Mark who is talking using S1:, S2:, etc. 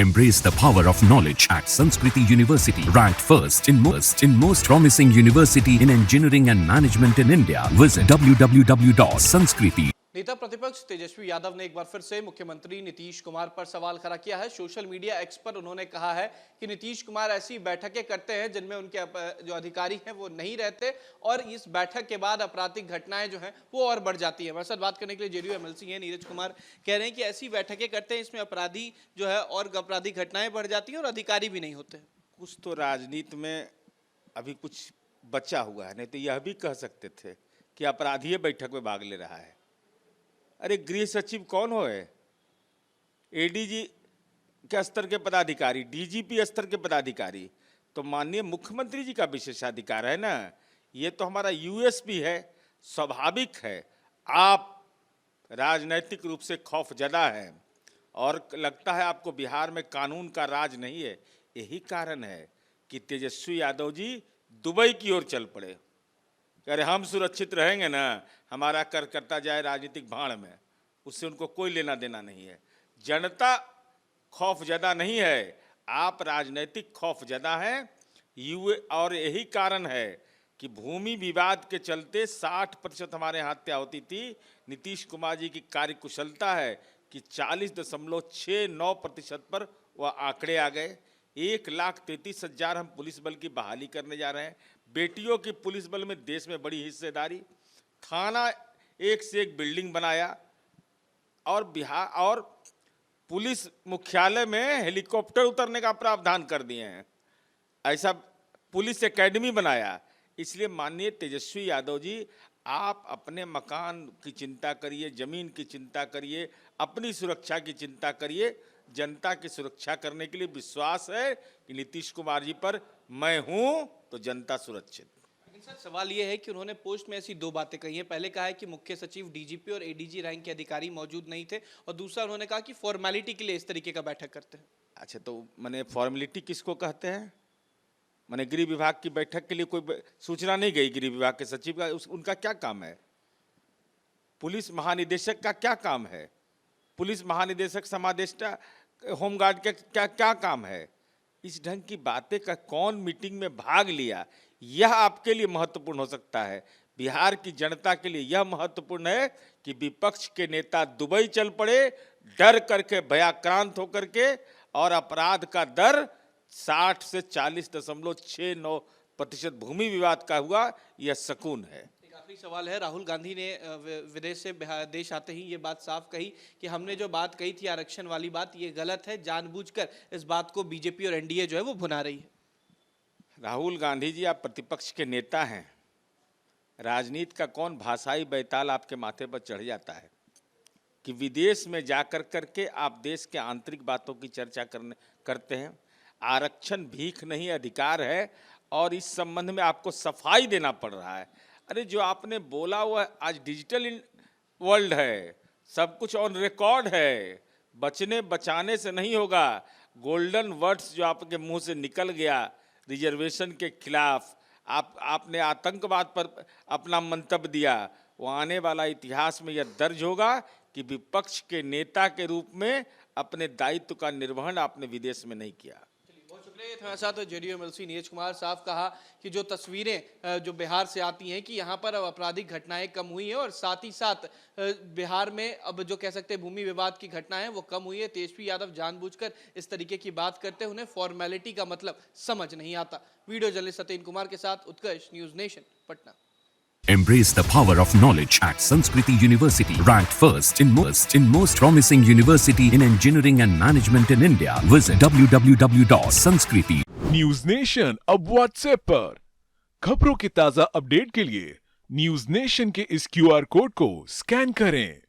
S1: Embrace the power of knowledge at Sanskriti University, ranked first in most promising university in engineering and management in India. Visit www.sanskriti.
S2: नेता प्रतिपक्ष तेजस्वी यादव ने एक बार फिर से मुख्यमंत्री नीतीश कुमार पर सवाल खड़ा किया है। सोशल मीडिया एक्स पर उन्होंने कहा है कि नीतीश कुमार ऐसी बैठकें करते हैं जिनमें उनके जो अधिकारी हैं वो नहीं रहते और इस बैठक के बाद आपराधिक घटनाएं जो हैं वो और बढ़ जाती हैं। हमारे साथ बात करने के लिए जेडीयू एमएलसी हैं नीरज कुमार, कह रहे हैं कि ऐसी बैठकें करते हैं इसमें अपराधी जो है और आपराधिक घटनाएं बढ़ जाती हैं और अधिकारी भी नहीं होते।
S3: कुछ तो राजनीति में अभी कुछ बचा हुआ है, नहीं तो यह भी कह सकते थे कि अपराधी बैठक में भाग ले रहा है। अरे गृह सचिव कौन हो है? एडीजी के स्तर के पदाधिकारी, डीजीपी स्तर के पदाधिकारी तो माननीय मुख्यमंत्री जी का विशेषाधिकार है ना। ये तो हमारा यूएसपी है, स्वाभाविक है। आप राजनैतिक रूप से खौफजदा हैं और लगता है आपको बिहार में कानून का राज नहीं है। यही कारण है कि तेजस्वी यादव जी दुबई की ओर चल पड़े। अरे हम सुरक्षित रहेंगे ना, हमारा कर करता जाए राजनीतिक भाड़ में, उससे उनको कोई लेना देना नहीं है। जनता खौफजदा नहीं है, आप राजनीतिक खौफजदा हैं। और यही कारण है कि भूमि विवाद के चलते 60% हमारे यहाँ हत्या होती थी। नीतीश कुमार जी की कार्यकुशलता है कि 40.69% पर वह आंकड़े आ गए। 1,33,000 हम पुलिस बल की बहाली करने जा रहे हैं। बेटियों की पुलिस बल में देश में बड़ी हिस्सेदारी। थाना एक से एक बिल्डिंग बनाया और बिहार और पुलिस मुख्यालय में हेलीकॉप्टर उतरने का प्रावधान कर दिए हैं। ऐसा पुलिस एकेडमी बनाया। इसलिए माननीय तेजस्वी यादव जी, आप अपने मकान की चिंता करिए, जमीन की चिंता करिए, अपनी सुरक्षा की चिंता करिए। जनता की सुरक्षा करने के लिए विश्वास है कि नीतीश कुमार जी पर मैं हूं तो जनता सुरक्षित।
S2: लेकिन सर सवाल ये है कि उन्होंने पोस्ट में ऐसी दो बातें कही हैं। पहले कहा है कि मुख्य सचिव, डीजीपी और एडीजी रैंक के अधिकारी मौजूद नहीं थे और दूसरा उन्होंने कहा कि फॉर्मेलिटी के लिए इस तरीके का बैठक करते हैं।
S3: अच्छा, तो मैंने फॉर्मेलिटी किसको कहते हैं? मैंने गृह विभाग की बैठक के लिए कोई सूचना नहीं गई गृह विभाग के सचिव का, उनका क्या काम है? पुलिस महानिदेशक का क्या काम है? पुलिस महानिदेशक समादेष्टा होमगार्ड के क्या काम है? इस ढंग की बातें का कौन मीटिंग में भाग लिया, यह आपके लिए महत्वपूर्ण हो सकता है। बिहार की जनता के लिए यह महत्वपूर्ण है कि विपक्ष के नेता दुबई चल पड़े, डर करके, भयाक्रांत होकर के, और अपराध का दर 60 से 40.69% भूमि विवाद का हुआ। यह सकून है।
S2: आखिरी सवाल है, राहुल गांधी ने विदेश से देश आते ही ये बात साफ कही कि हमने जो बात कही थी आरक्षण वाली बात, ये गलत है, जानबूझकर इस बात को बीजेपी और एनडीए जो है वो भुना रही है।
S3: राहुल गांधी जी, आप प्रतिपक्ष के नेता हैं। राजनीति का कौन भाषाई बैताल आपके माथे पर चढ़ जाता है कि विदेश में जाकर करके आप देश के आंतरिक बातों की चर्चा करते हैं? आरक्षण भीख नहीं, अधिकार है और इस संबंध में आपको सफाई देना पड़ रहा है। अरे जो आपने बोला वह आज डिजिटल वर्ल्ड है, सब कुछ ऑन रिकॉर्ड है। बचने बचाने से नहीं होगा। गोल्डन वर्ड्स जो आपके मुंह से निकल गया रिजर्वेशन के खिलाफ, आपने आतंकवाद पर अपना मंतव्य दिया, वो आने वाला इतिहास में यह दर्ज होगा कि विपक्ष के नेता के रूप में अपने दायित्व का निर्वहन आपने विदेश में नहीं किया।
S2: बहुत शुक्रिया। हमारे साथ जेडीयू एमएलसी नीरज कुमार, साफ कहा कि जो तस्वीरें जो बिहार से आती हैं कि यहाँ पर अब आपराधिक घटनाएं कम हुई हैं और साथ ही साथ बिहार में अब जो कह सकते हैं भूमि विवाद की घटनाएं वो कम हुई है। तेजस्वी यादव जानबूझकर इस तरीके की बात करते हैं, उन्हें फॉर्मेलिटी का मतलब समझ नहीं आता। वीडियो जर्नलिस्ट सत्येंद्र कुमार के साथ Utkarsh, News Nation, Patna.
S1: Embrace the power of knowledge at Sanskriti University, ranked first in most promising university in engineering and management in India. Visit www.sanskriti.
S4: News nation अब व्हाट्सएप पर खबरों के ताजा अपडेट के लिए न्यूज नेशन के इस क्यूआर कोड को स्कैन करें।